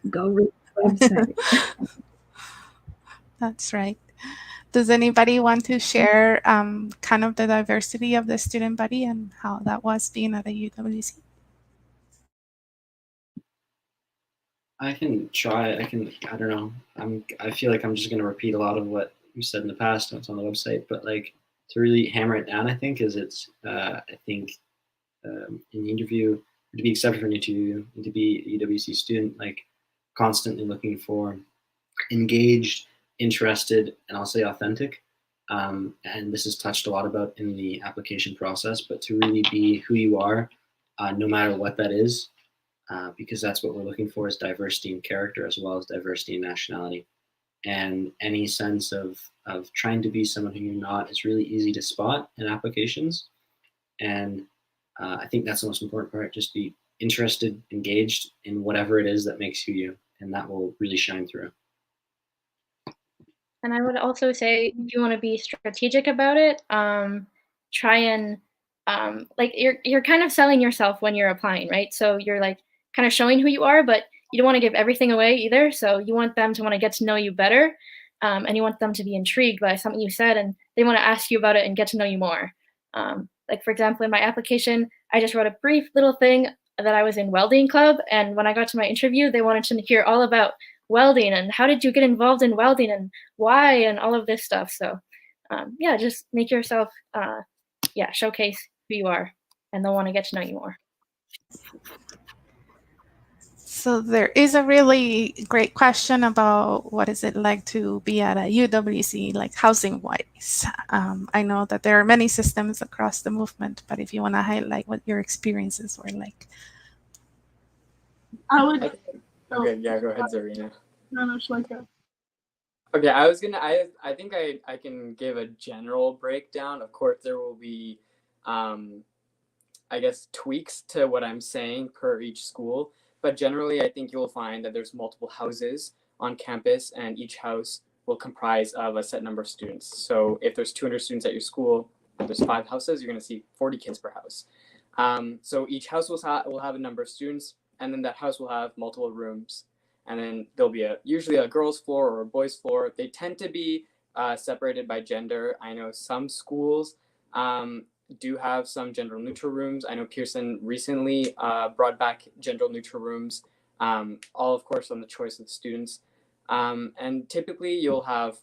Speaker 8: Go read the website.
Speaker 1: That's right. Does anybody want to share kind of the diversity of the student body and how that was being at a UWC?
Speaker 6: I can try. I don't know. I feel like I'm just going to repeat a lot of what you said in the past. What's on the website, but like to really hammer it down, I think it's I think in the interview, to be accepted for an interview and to be a UWC student, like constantly looking for engaged, interested, and I'll say authentic. And this is touched a lot about in the application process, but to really be who you are, no matter what that is. Because that's what we're looking for, is diversity in character as well as diversity in nationality. And any sense of trying to be someone who you're not is really easy to spot in applications. And I think that's the most important part, just be interested, engaged in whatever it is that makes you, and that will really shine through.
Speaker 3: And I would also say, if you want to be strategic about it, try and like you're kind of selling yourself when you're applying, right? So you're like kind of showing who you are, but you don't want to give everything away either. So you want them to want to get to know you better, and you want them to be intrigued by something you said, and they want to ask you about it and get to know you more. Like, for example, in my application, I just wrote a brief little thing that I was in welding club, and when I got to my interview, they wanted to hear all about welding and how did you get involved in welding and why and all of this stuff. So yeah, just make yourself showcase who you are, and they'll want to get to know you more.
Speaker 1: So there is a really great question about what is it like to be at a UWC, like housing wise. I know that there are many systems across the movement, but if you want to highlight what your experiences were like.
Speaker 5: Okay, yeah, go ahead, Zarina.
Speaker 4: No, Shleka.
Speaker 5: Okay, I think I can give a general breakdown. Of course, there will be, I guess, tweaks to what I'm saying per each school. But generally, I think you'll find that there's multiple houses on campus, and each house will comprise of a set number of students. So if there's 200 students at your school, and there's 5 houses, you're going to see 40 kids per house. So each house will have a number of students, and then that house will have multiple rooms. And then there'll be usually a girls' floor or a boys' floor. They tend to be separated by gender. I know some schools do have some gender neutral rooms. I know Pearson recently brought back gender neutral rooms all of course on the choice of the students. And typically you'll have,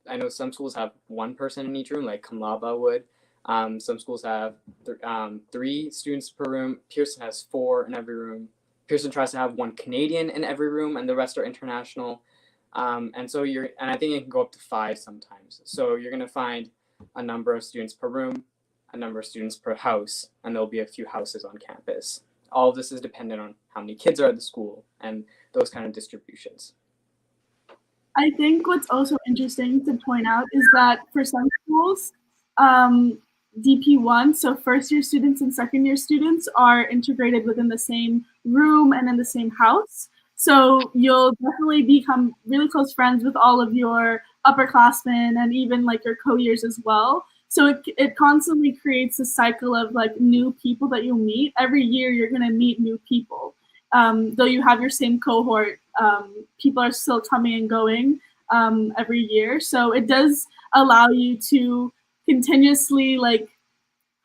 Speaker 5: I know some schools have one person in each room, like Kamlaba would. Some schools have 3 students per room. Pearson has 4 in every room. Pearson tries to have 1 Canadian in every room, and the rest are international. And I think it can go up to 5 sometimes. So you're going to find a number of students per room, a number of students per house, and there'll be a few houses on campus. All of this is dependent on how many kids are at the school and those kind of distributions.
Speaker 4: I think what's also interesting to point out is that for some schools, DP1, so first year students and second year students are integrated within the same room and in the same house. So you'll definitely become really close friends with all of your upperclassmen and even like your co-years as well. So it constantly creates a cycle of like new people that you'll meet. Every year you're going to meet new people. Though you have your same cohort, people are still coming and going every year. So it does allow you to continuously like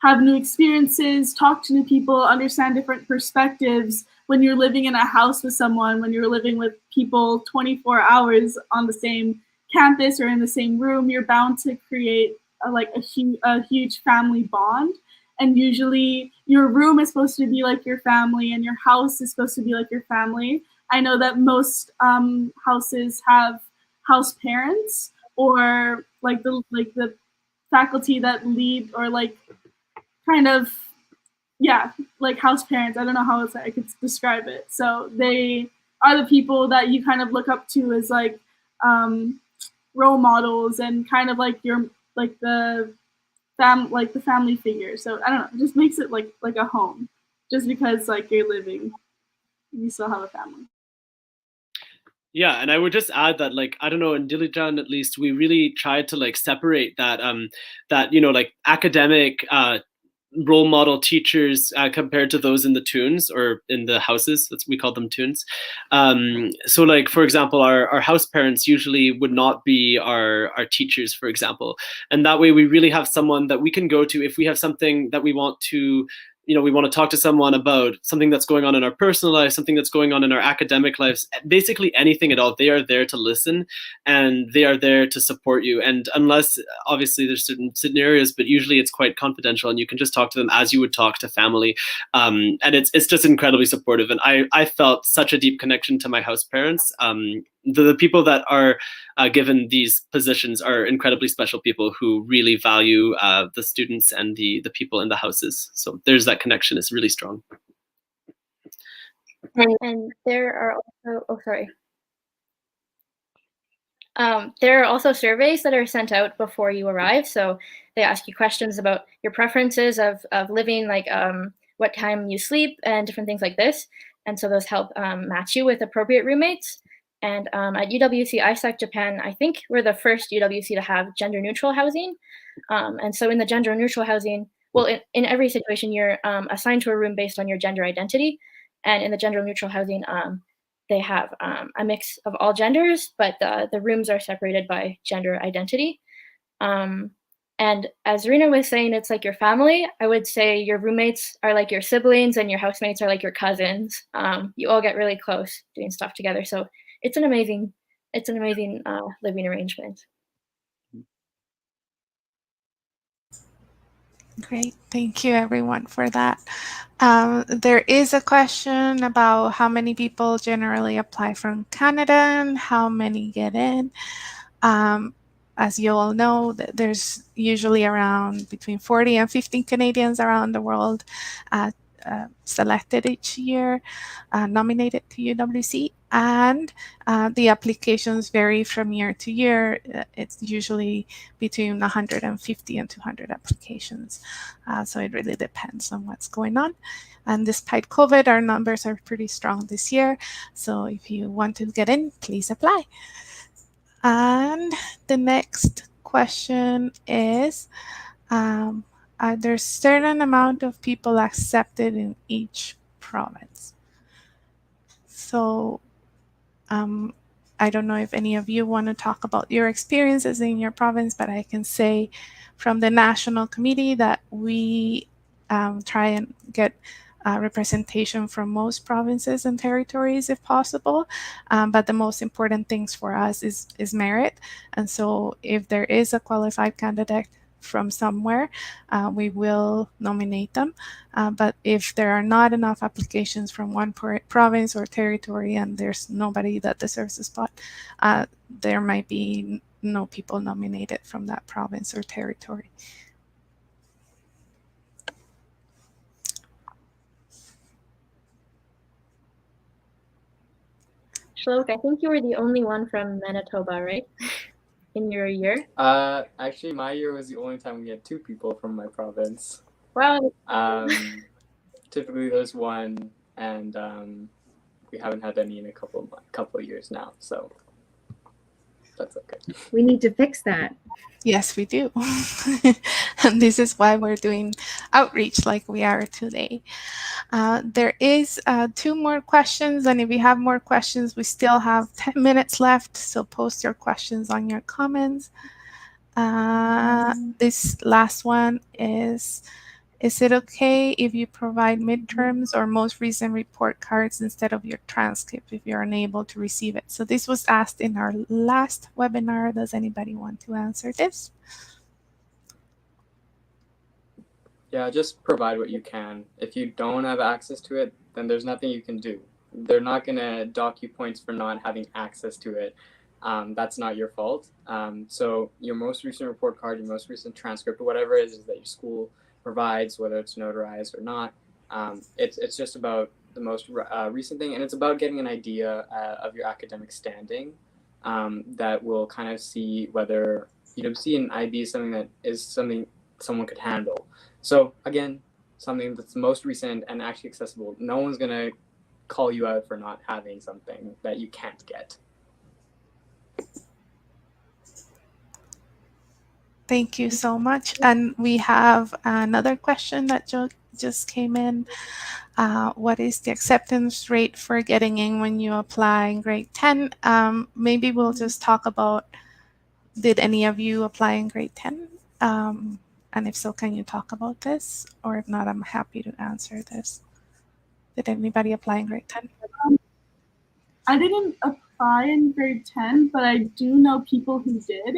Speaker 4: have new experiences, talk to new people, understand different perspectives. When you're living in a house with someone, when you're living with people 24 hours on the same campus or in the same room, you're bound to create a huge family bond. And usually your room is supposed to be like your family and your house is supposed to be like your family. I know that most houses have house parents or like the faculty that lead or like kind of, yeah, like house parents. I don't know how else I could describe it. So they are the people that you kind of look up to as like role models and kind of like your like the family figure. So I don't know, it just makes it like a home. Just because like you're living, you still have a family.
Speaker 2: Yeah, and I would just add that, like, I don't know, in Dilijan at least, we really tried to like separate that that like academic role model teachers compared to those in the tunes or in the houses. We call them tunes. So like, for example, our house parents usually would not be our teachers, for example. And that way we really have someone that we can go to if we have something that we want to, we want to talk to someone about something that's going on in our personal life, something that's going on in our academic lives, basically anything at all. They are there to listen and they are there to support you. And unless, obviously, there's certain scenarios, but usually it's quite confidential and you can just talk to them as you would talk to family. And it's just incredibly supportive. And I felt such a deep connection to my house parents. The people that are given these positions are incredibly special people who really value the students and the people in the houses. So there's that connection is really strong.
Speaker 3: And there are also, there are also surveys that are sent out before you arrive. So they ask you questions about your preferences of living, like what time you sleep and different things like this. And so those help match you with appropriate roommates. And at UWC ISAC Japan, I think we're the first UWC to have gender neutral housing. And so in the gender neutral housing, well, in every situation, you're assigned to a room based on your gender identity. And in the gender neutral housing, they have a mix of all genders, but the rooms are separated by gender identity. And as Rena was saying, it's like your family. I would say your roommates are like your siblings and your housemates are like your cousins. You all get really close doing stuff together. So it's an amazing living arrangement.
Speaker 1: Great. Thank you, everyone, for that. There is a question about how many people generally apply from Canada and how many get in. As you all know, there's usually around between 40 and 50 Canadians around the world selected each year, nominated to UWC, and the applications vary from year to year. It's usually between 150 and 200 applications. So it really depends on what's going on. And despite COVID, our numbers are pretty strong this year. So if you want to get in, please apply. And the next question is, are there a certain amount of people accepted in each province? So I don't know if any of you want to talk about your experiences in your province, but I can say from the national committee that we try and get representation from most provinces and territories if possible. But the most important things for us is merit. And so if there is a qualified candidate from somewhere, we will nominate them. But if there are not enough applications from one province or territory and there's nobody that deserves a spot, there might be no people nominated from that province or territory.
Speaker 3: Shlok, I think you were the only one from Manitoba, right? In your year?
Speaker 5: Actually, my year was the only time we had 2 people from my province.
Speaker 3: Wow.
Speaker 5: Typically there's one, and we haven't had any in a couple of years now, so that's okay.
Speaker 8: We need to fix that.
Speaker 1: Yes, we do. And this is why we're doing outreach like we are today. There is 2 more questions, and if you have more questions, we still have 10 minutes left, so post your questions on your comments. This last one is it okay if you provide midterms or most recent report cards instead of your transcript if you're unable to receive it? So this was asked in our last webinar. Does anybody want to answer this?
Speaker 5: Yeah, just provide what you can. If you don't have access to it, then there's nothing you can do. They're not going to dock you points for not having access to it. That's not your fault. So your most recent report card, your most recent transcript, whatever it is that your school provides, whether it's notarized or not, it's just about the most recent thing, and it's about getting an idea of your academic standing that will kind of see whether UWC and IB is something someone could handle. So again, something that's the most recent and actually accessible. No one's gonna call you out for not having something that you can't get.
Speaker 1: Thank you so much. And we have another question that just came in. What is the acceptance rate for getting in when you apply in grade 10? Maybe we'll just talk about, did any of you apply in grade 10? And if so, can you talk about this? Or if not, I'm happy to answer this. Did anybody apply in grade 10?
Speaker 4: I didn't apply in grade 10, but I do know people who did.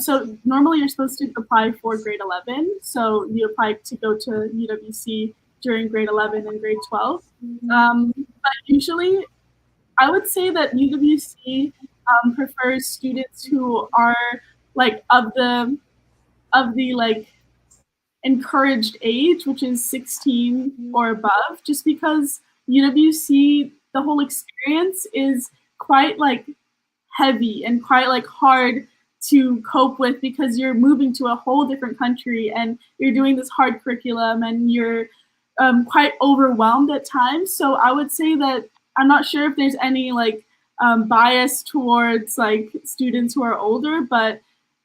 Speaker 4: So normally you're supposed to apply for grade 11. So you apply to go to UWC during grade 11 and grade 12. But usually I would say that UWC prefers students who are like of the like encouraged age, which is 16 or above, just because UWC, the whole experience is quite like heavy and quite like hard to cope with because you're moving to a whole different country and you're doing this hard curriculum and you're quite overwhelmed at times. So I would say that I'm not sure if there's any like bias towards like students who are older, but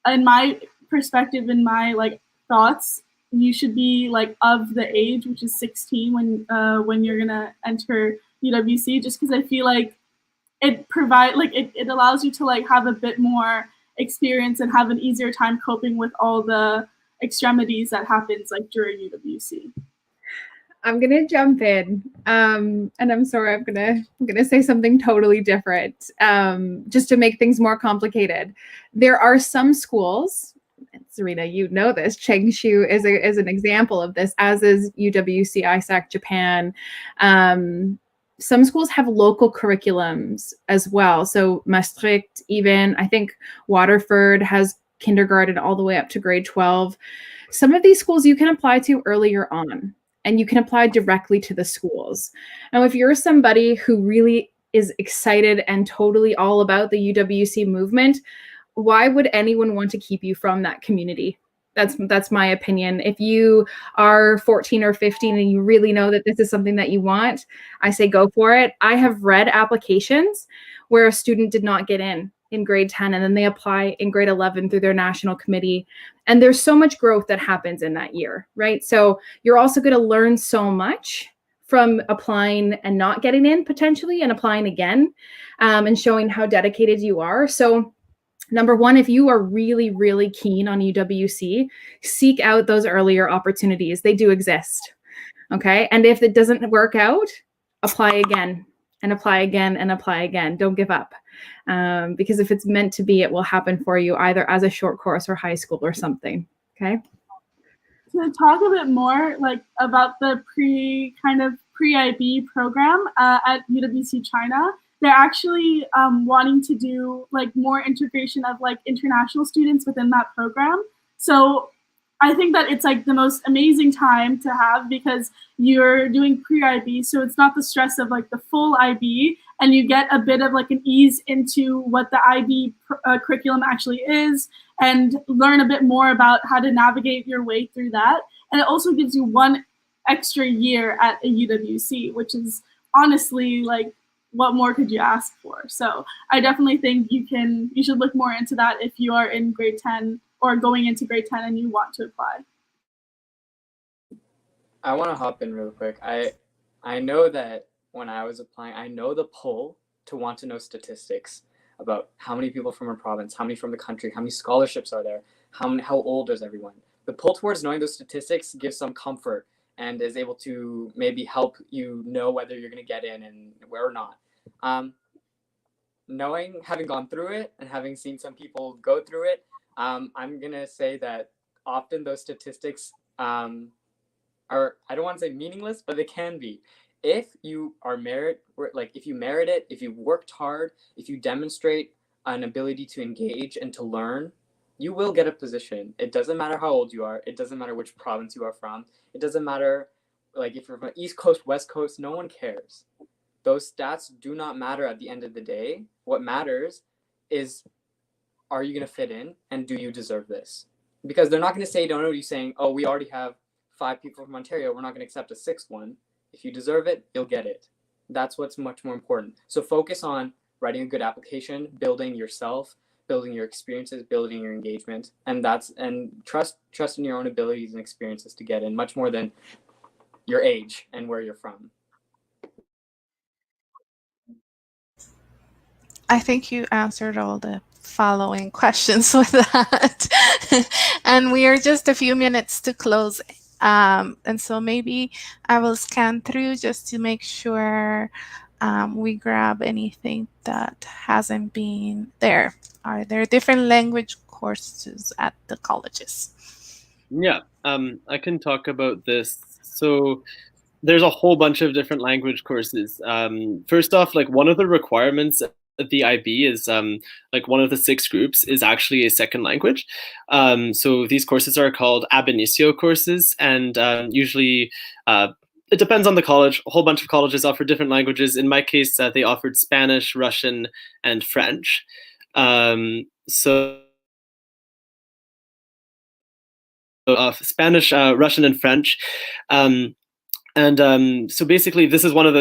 Speaker 4: in my perspective, in my like thoughts, you should be like of the age, which is 16 when you're gonna enter UWC, just because I feel like it allows you to like have a bit more experience and have an easier time coping with all the extremities that happens like during UWC.
Speaker 8: I'm gonna jump in, and I'm sorry, I'm gonna say something totally different, just to make things more complicated. There are some schools, Serena, you know this. Changshu is an example of this, as is UWC, ISAC Japan. Some schools have local curriculums as well. So Maastricht, even I think Waterford has kindergarten all the way up to grade 12. Some of these schools you can apply to earlier on, and you can apply directly to the schools. Now, if you're somebody who really is excited and totally all about the UWC movement, why would anyone want to keep you from that community? That's my opinion. If you are 14 or 15 and you really know that this is something that you want, I say go for it. I have read applications where a student did not get in grade 10, and then they apply in grade 11 through their national committee. And there's so much growth that happens in that year, right? So you're also going to learn so much from applying and not getting in potentially and applying again, and showing how dedicated you are. So number one, if you are really, really keen on UWC, seek out those earlier opportunities. They do exist. Okay. And if it doesn't work out, apply again and apply again and apply again. Don't give up. Because if it's meant to be, it will happen for you either as a short course or high school or something. Okay.
Speaker 4: To talk a bit more like about the pre-IB program at UWC China, they're actually wanting to do like more integration of like international students within that program. So I think that it's like the most amazing time to have because you're doing pre-IB, so it's not the stress of like the full IB, and you get a bit of like an ease into what the IB curriculum actually is and learn a bit more about how to navigate your way through that. And it also gives you one extra year at a UWC, which is honestly like, what more could you ask for? So I definitely think you should look more into that if you are in grade 10 or going into grade 10 and you want to apply.
Speaker 5: I want to hop in real quick. I know that when I was applying, I know the pull to want to know statistics about how many people from a province, how many from the country, how many scholarships are there, how old is everyone. The pull towards knowing those statistics gives some comfort and is able to maybe help you know whether you're going to get in and where or not. Having gone through it and having seen some people go through it, I'm going to say that often those statistics are, I don't want to say meaningless, but they can be. If you merit it, if you worked hard, if you demonstrate an ability to engage and to learn, you will get a position. It doesn't matter how old you are. It doesn't matter which province you are from. It doesn't matter like if you're from East Coast, West Coast, no one cares. Those stats do not matter at the end of the day. What matters is, are you going to fit in and do you deserve this? Because they're not going to say, don't know you saying, oh, we already have 5 people from Ontario. We're not going to accept a 6th one. If you deserve it, you'll get it. That's what's much more important. So focus on writing a good application, building yourself, building your experiences, building your engagement, and trust in your own abilities and experiences to get in, much more than your age and where you're from.
Speaker 1: I think you answered all the following questions with that. And we are just a few minutes to close. And so maybe I will scan through just to make sure we grab anything that hasn't been there. Are there different language courses at the colleges?
Speaker 2: Yeah, I can talk about this. So there's a whole bunch of different language courses. First off, like one of the requirements of the IB is like one of the 6 groups is actually a second language. So these courses are called ab initio courses, and usually it depends on the college. A whole bunch of colleges offer different languages. In my case, they offered Spanish, Russian, and French. Spanish, Russian, and French. So basically, these are one of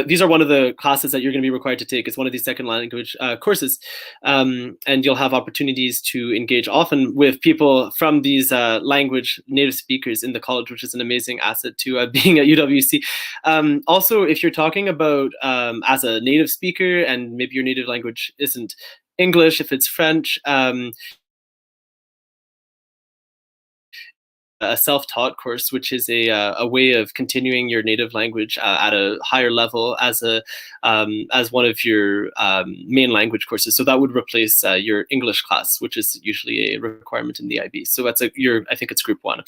Speaker 2: the classes that you're going to be required to take. It's one of these second language courses, and you'll have opportunities to engage often with people from these language native speakers in the college, which is an amazing asset to being at UWC. Also, if you're talking about as a native speaker and maybe your native language isn't English, if it's French, a self-taught course, which is a way of continuing your native language at a higher level as one of your main language courses. So that would replace your English class, which is usually a requirement in the IB. So that's I think it's group 1.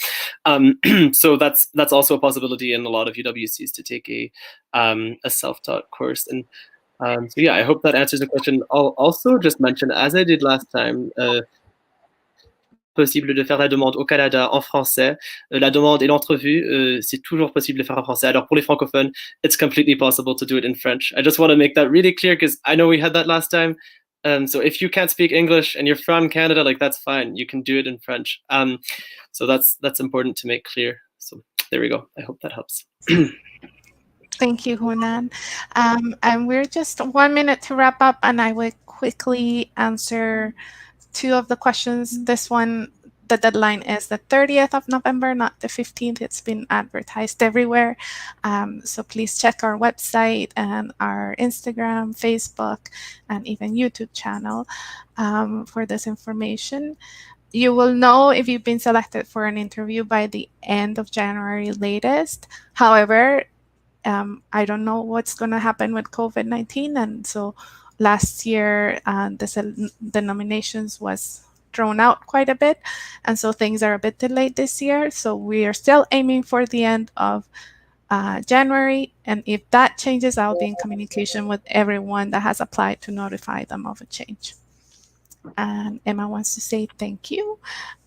Speaker 2: So that's also a possibility in a lot of UWCs to take a self-taught course. And so yeah, I hope that answers the question. I'll also just mention, as I did last time, possible de faire la demande au Canada en français. La demande et l'entrevue, c'est toujours possible de faire en français. Alors pour les francophones, it's completely possible to do it in French. I just want to make that really clear because I know we had that last time. So if you can't speak English and you're from Canada, like that's fine. You can do it in French. So that's important to make clear. So there we go. I hope that helps.
Speaker 1: Thank you, Hunan. And we're just 1 minute to wrap up, and I will quickly answer 2 of the questions. This one, the deadline is the 30th of November, not the 15th. It's been advertised everywhere. So please check our website and our Instagram, Facebook, and even YouTube channel for this information. You will know if you've been selected for an interview by the end of January latest. However, I don't know what's going to happen with COVID-19. And so last year, the nominations was thrown out quite a bit. And so things are a bit delayed this year. So we are still aiming for the end of January. And if that changes, I'll be in communication with everyone that has applied to notify them of a change. And Emma wants to say thank you.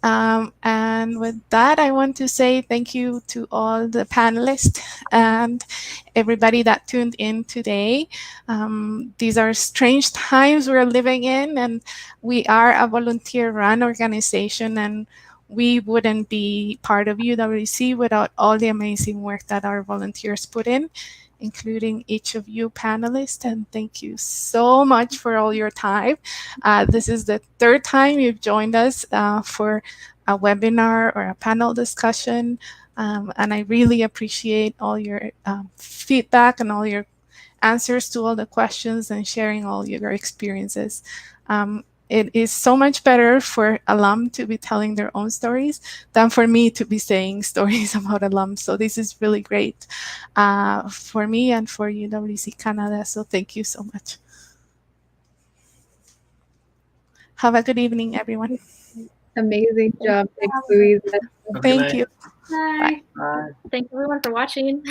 Speaker 1: And with that, I want to say thank you to all the panelists and everybody that tuned in today. These are strange times we're living in, and we are a volunteer-run organization, and we wouldn't be part of UWC without all the amazing work that our volunteers put in, including each of you panelists. And thank you so much for all your time. This is the third time you've joined us for a webinar or a panel discussion. And I really appreciate all your feedback and all your answers to all the questions and sharing all your experiences. It is so much better for alum to be telling their own stories than for me to be saying stories about alums. So this is really great for me and for UWC Canada. So thank you so much. Have a good evening, everyone.
Speaker 8: Amazing job. Thanks, Louisa.
Speaker 1: Thank you.
Speaker 7: Bye.
Speaker 3: Thank everyone for watching.